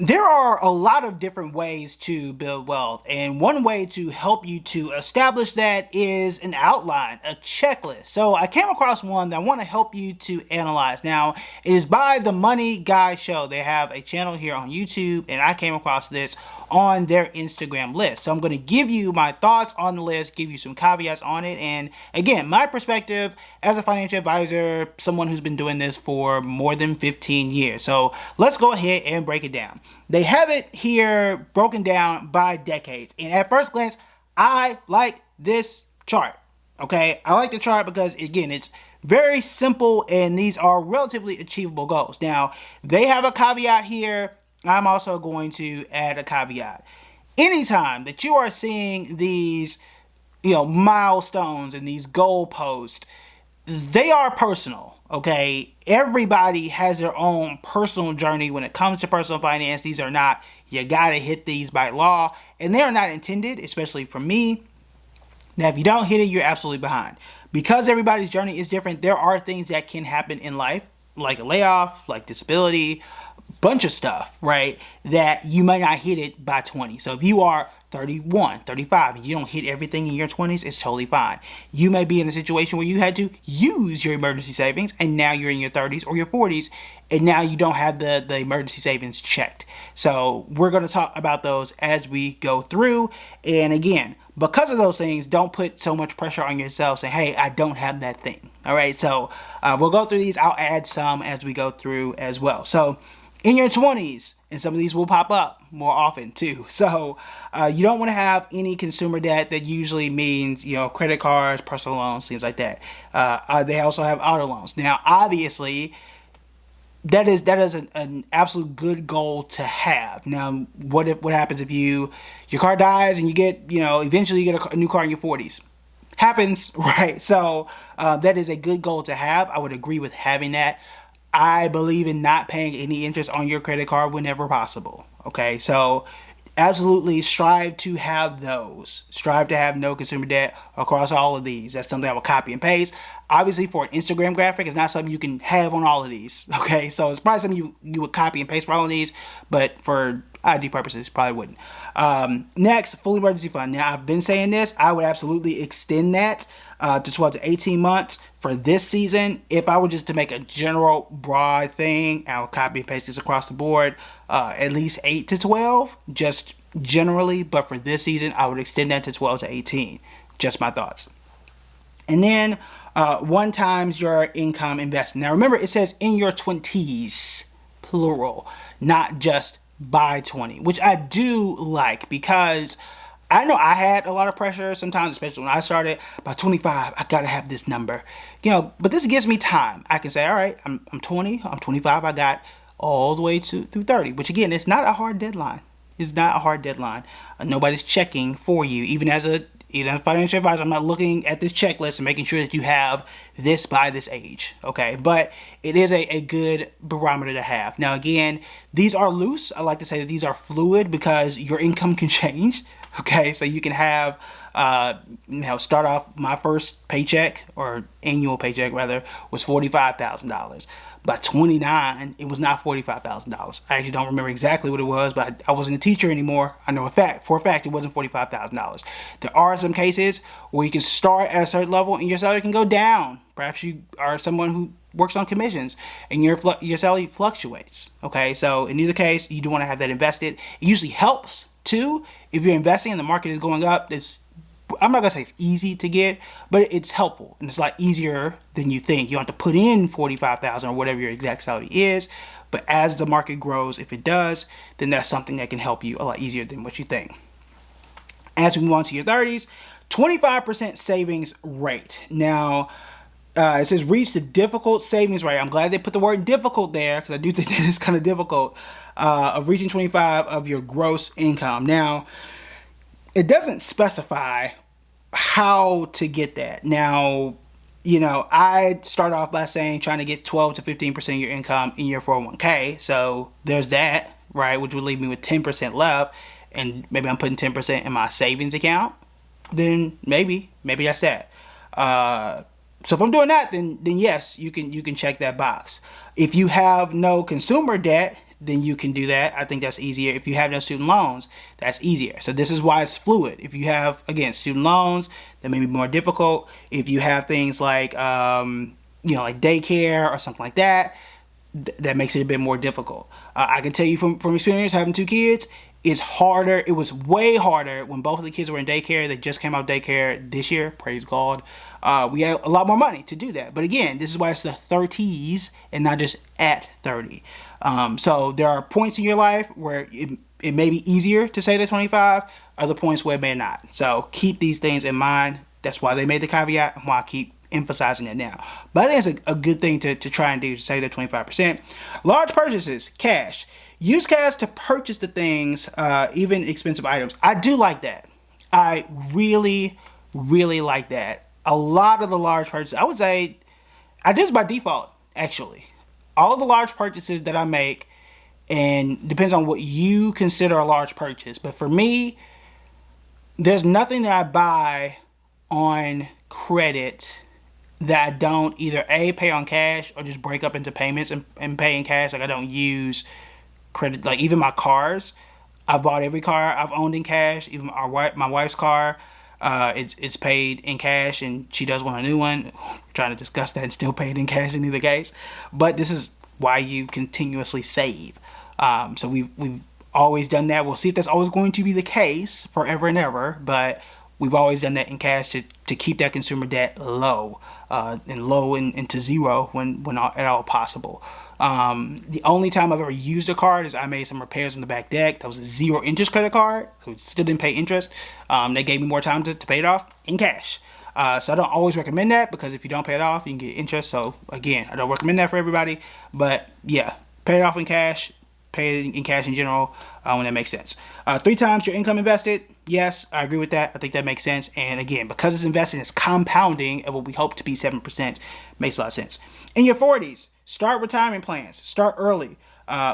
There are a lot of different ways to build wealth, and one way to help you to establish that is an outline, a checklist. So I came across one that I want to help you to analyze. Now, it is by the Money Guy Show. They have a channel here on YouTube, and I came across this on their Instagram list. So I'm going to give you my thoughts on the list, give you some caveats on it, and again, my perspective as a financial advisor, someone who's been doing this for more than 15 years. So let's go ahead and break it down. They have it here broken down by decades. And at first glance, I like this chart. Okay, I like the chart because, again, it's very simple and these are relatively achievable goals. Now, they have a caveat here. I'm also going to add a caveat. Anytime that you are seeing these, milestones and these goalposts, they are personal. Okay, everybody has their own personal journey when it comes to personal finance. These are not, you gotta hit these by law, and they are not intended, especially for me. Now, if you don't hit it, you're absolutely behind. Because everybody's journey is different, there are things that can happen in life, like a layoff, like disability, bunch of stuff, right? That you might not hit it by 20. So if you are 31, 35, and you don't hit everything in your 20s, it's totally fine. You may be in a situation where you had to use your emergency savings and now you're in your 30s or your 40s and now you don't have the emergency savings checked. So we're going to talk about those as we go through. And again, because of those things, don't put so much pressure on yourself saying, hey, I don't have that thing. All right, so we'll go through these. I'll add some as we go through as well. So in your 20s, and some of these will pop up more often too. So you don't want to have any consumer debt. That usually means, credit cards, personal loans, things like that. They also have auto loans. Now, obviously, that is an absolute good goal to have. Now, what happens if your car dies and you get, eventually you get a new car in your 40s? Happens, right? So that is a good goal to have. I would agree with having that. I believe in not paying any interest on your credit card whenever possible. Okay, so absolutely strive to have those. Strive to have no consumer debt across all of these. That's something I will copy and paste. Obviously, for an Instagram graphic, it's not something you can have on all of these. Okay, so it's probably something you would copy and paste for all of these, but for IG purposes, probably wouldn't. Next, full emergency fund. Now, I've been saying this. I would absolutely extend that to 12 to 18 months for this season. If I were just to make a general broad thing, I would copy and paste this across the board. At least 8 to 12, just generally. But for this season, I would extend that to 12 to 18. Just my thoughts. And then 1 times your income invested. Now, remember, it says in your 20s, plural, not just by 20, which I do like because I know I had a lot of pressure sometimes, especially when I started. By 25, I gotta have this number, but this gives me time. I can say, all right, I'm 20, I'm 25, I got all the way through 30, which again, it's not a hard deadline. It's not a hard deadline. Nobody's checking for you. Even as a financial advisor, I'm not looking at this checklist and making sure that you have this by this age. Okay, but it is a good barometer to have. Now, again, these are loose. I like to say that these are fluid because your income can change. Okay, so you can have, start off, my first paycheck, or annual paycheck rather, was $45,000. By 29, it was not $45,000. I actually don't remember exactly what it was, but I wasn't a teacher anymore. I know for a fact it wasn't $45,000. There are some cases where you can start at a certain level and your salary can go down. Perhaps you are someone who works on commissions and your salary fluctuates. Okay, so in either case, you do want to have that invested. It usually helps too if you're investing and the market is going up. I'm not gonna say it's easy to get, but it's helpful and it's a lot easier than you think. You don't have to put in 45,000 or whatever your exact salary is, but as the market grows, if it does, then that's something that can help you a lot easier than what you think. As we move on to your 30s, 25% savings rate. Now, it says reach the difficult savings rate. I'm glad they put the word difficult there because I do think that it's kind of difficult, of reaching 25 of your gross income. Now, it doesn't specify how to get that. Now, I start off by saying trying to get 12 to 15% of your income in your 401k. So there's that, right? Which would leave me with 10% left. And maybe I'm putting 10% in my savings account. Then maybe that's that. So if I'm doing that, then yes, you can check that box. If you have no consumer debt, then you can do that. I think that's easier. If you have no student loans, that's easier. So this is why it's fluid. If you have, again, student loans, that may be more difficult. If you have things like, like daycare or something like that, that makes it a bit more difficult. I can tell you from experience, having 2 kids, it's harder. It was way harder when both of the kids were in daycare. They just came out of daycare this year, praise God. We had a lot more money to do that. But again, this is why it's the 30s and not just at 30. So there are points in your life where it may be easier to save the 25, other points where it may not. So keep these things in mind. That's why they made the caveat and why I keep emphasizing it now. But I think it's a good thing to try and do, to save the 25%. Large purchases, cash. Use cash to purchase the things, even expensive items. I do like that. I really, really like that. A lot of the large purchases, I would say, I do this by default, actually. All of the large purchases that I make, and depends on what you consider a large purchase, but for me, there's nothing that I buy on credit that I don't either A, pay on cash, or just break up into payments and pay in cash. Like, I don't use credit. Like, even my cars, I've bought every car I've owned in cash. Even my wife's car, it's paid in cash, and she does want a new one. We're trying to discuss that and still pay it in cash in either case. But this is why you continuously save. So we've always done that. We'll see if that's always going to be the case forever and ever, but we've always done that in cash to keep that consumer debt low, and to zero when at all possible. The only time I've ever used a card is I made some repairs on the back deck. That was a 0 interest credit card, so it still didn't pay interest. They gave me more time to pay it off in cash. So I don't always recommend that, because if you don't pay it off, you can get interest. So again, I don't recommend that for everybody. But yeah, pay it off in cash, pay it in cash in general when that makes sense. 3 times your income invested. Yes, I agree with that. I think that makes sense. And again, because it's investing, it's compounding at what we hope to be 7%. Makes a lot of sense. In your 40s, start retirement plans. Start early.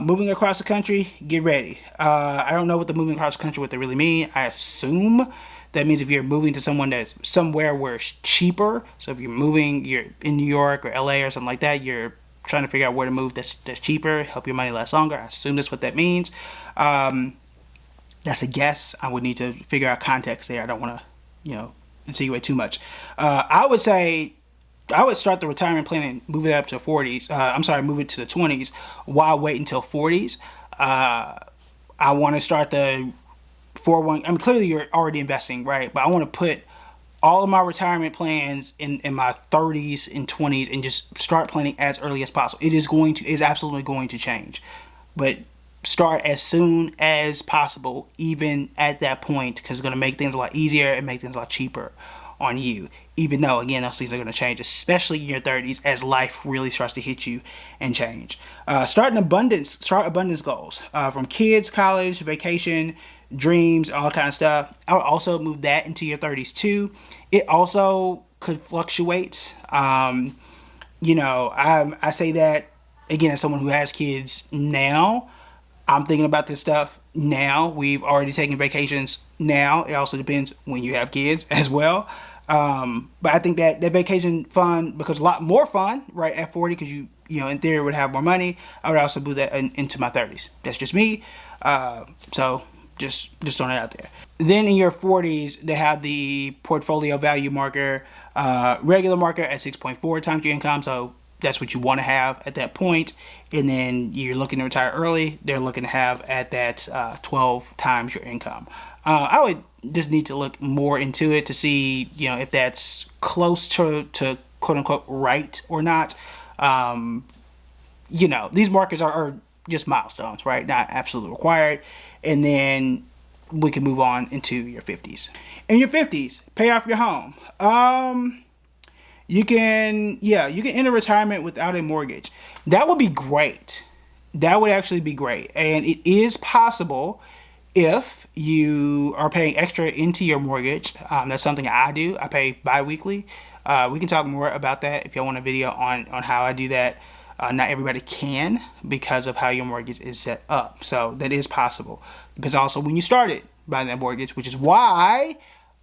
Moving across the country, get ready. I don't know what the moving across the country, what they really mean. I assume that means if you're moving to somewhere where it's cheaper. So if you're in New York or LA or something like that, you're trying to figure out where to move that's cheaper, help your money last longer. I assume that's what that means. That's a guess. I would need to figure out context there. I don't want to, insinuate too much. I would say I would start the retirement plan and move it up to 40s. Move it to the 20s while waiting until 40s. I want to start the 401. I mean, clearly you're already investing, right? But I want to put all of my retirement plans in my 30s and 20s and just start planning as early as possible. It is absolutely going to change. But start as soon as possible, even at that point, because it's going to make things a lot easier and make things a lot cheaper on you. Even though, again, those things are going to change, especially in your 30s as life really starts to hit you and change. Start abundance goals from kids, college, vacation, dreams, all kind of stuff. I would also move that into your 30s too. It also could fluctuate. I say that again as someone who has kids now. I'm thinking about this stuff now. We've already taken vacations now. It also depends when you have kids as well. But I think that vacation fund becomes a lot more fun right at 40, because you in theory would have more money. I would also move that into my 30s. That's just me. So just throwing it out there. Then in your 40s, they have the portfolio value marker, regular marker at 6.4 times your income. So that's what you want to have at that point. And then you're looking to retire early, they're looking to have at that 12 times your income. I would just need to look more into it to see, if that's close to quote unquote right or not. These markers are just milestones, right? Not absolutely required. And then we can move on into your 50s. In your 50s, pay off your home. You can enter retirement without a mortgage. That would be great. That would actually be great. And it is possible if you are paying extra into your mortgage. That's something I do. I pay bi-weekly. We can talk more about that if y'all want a video on how I do that. Not everybody can because of how your mortgage is set up. So that is possible. Depends also when you started buying that mortgage, which is why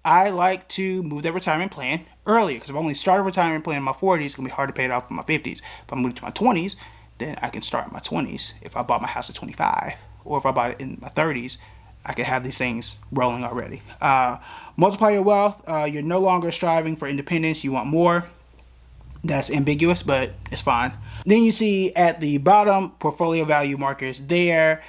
I like to move that retirement plan earlier, because if I only started a retirement plan in my 40s, it's going to be hard to pay it off in my 50s. If I move to my 20s, then I can start in my 20s. If I bought my house at 25, or if I bought it in my 30s, I can have these things rolling already. Multiply your wealth. You're no longer striving for independence. You want more. That's ambiguous, but it's fine. Then you see at the bottom, portfolio value markers there.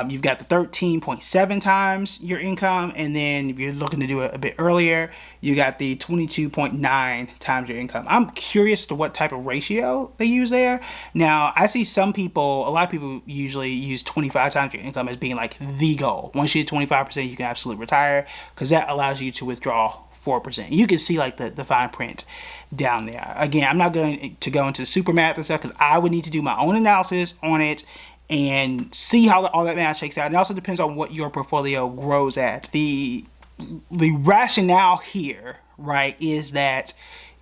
You've got the 13.7 times your income, and then if you're looking to do it a bit earlier, you got the 22.9 times your income. I'm curious to what type of ratio they use there. Now, I see some people, a lot of people usually use 25 times your income as being like the goal. Once you hit 25%, you can absolutely retire, because that allows you to withdraw 4%. You can see like the fine print down there. Again, I'm not going to go into super math and stuff, because I would need to do my own analysis on it and see how all that math shakes out. And it also depends on what your portfolio grows at. The rationale here, right, is that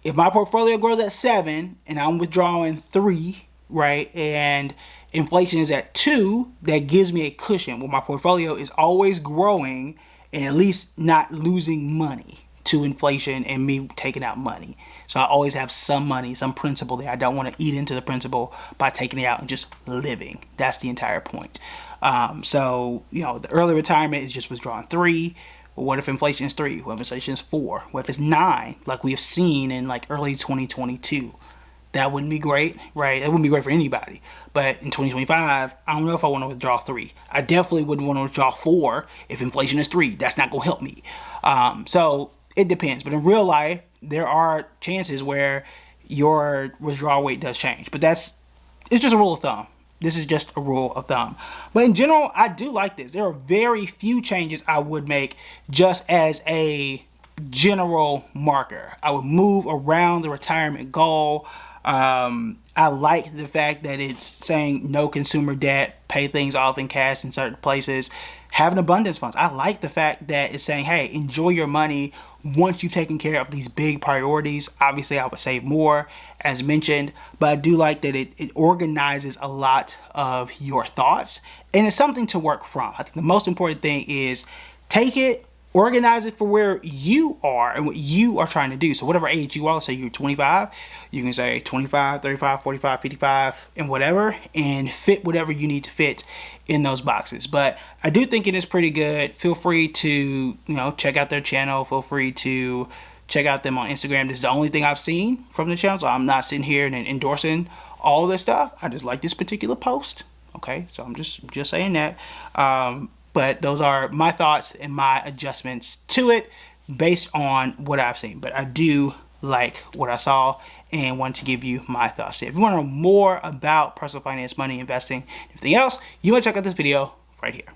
if my portfolio grows at 7 and I'm withdrawing 3, right, and inflation is at 2, that gives me a cushion where my portfolio is always growing and at least not losing money to inflation and me taking out money. So I always have some money, some principal there. I don't want to eat into the principal by taking it out and just living. That's the entire point. So, you know, the early retirement is just withdrawing 3. Well, what if inflation is 3? What if inflation is 4? What if it's 9, like we have seen in like early 2022? That wouldn't be great, right? That wouldn't be great for anybody. But in 2025, I don't know if I want to withdraw 3. I definitely wouldn't want to withdraw 4 if inflation is 3. That's not going to help me. So it depends. But in real life, there are chances where your withdrawal weight does change. But it's just a rule of thumb. This is just a rule of thumb. But in general, I do like this. There are very few changes I would make just as a general marker. I would move around the retirement goal. I like the fact that it's saying no consumer debt, pay things off in cash in certain places, have an abundance funds. I like the fact that it's saying, hey, enjoy your money once you've taken care of these big priorities. Obviously, I would save more, as mentioned, but I do like that it organizes a lot of your thoughts, and it's something to work from. I think the most important thing is take it, organize it for where you are and what you are trying to do. So whatever age you are, say you're 25, you can say 25, 35, 45, 55, and whatever, and fit whatever you need to fit in those boxes. But I do think it is pretty good. Feel free to, check out their channel. Feel free to check out them on Instagram. This is the only thing I've seen from the channel, so I'm not sitting here and endorsing all of this stuff. I just like this particular post. Okay, so I'm just saying that. But those are my thoughts and my adjustments to it based on what I've seen. But I do like what I saw and want to give you my thoughts. If you want to know more about personal finance, money, investing, anything else, you want to check out this video right here.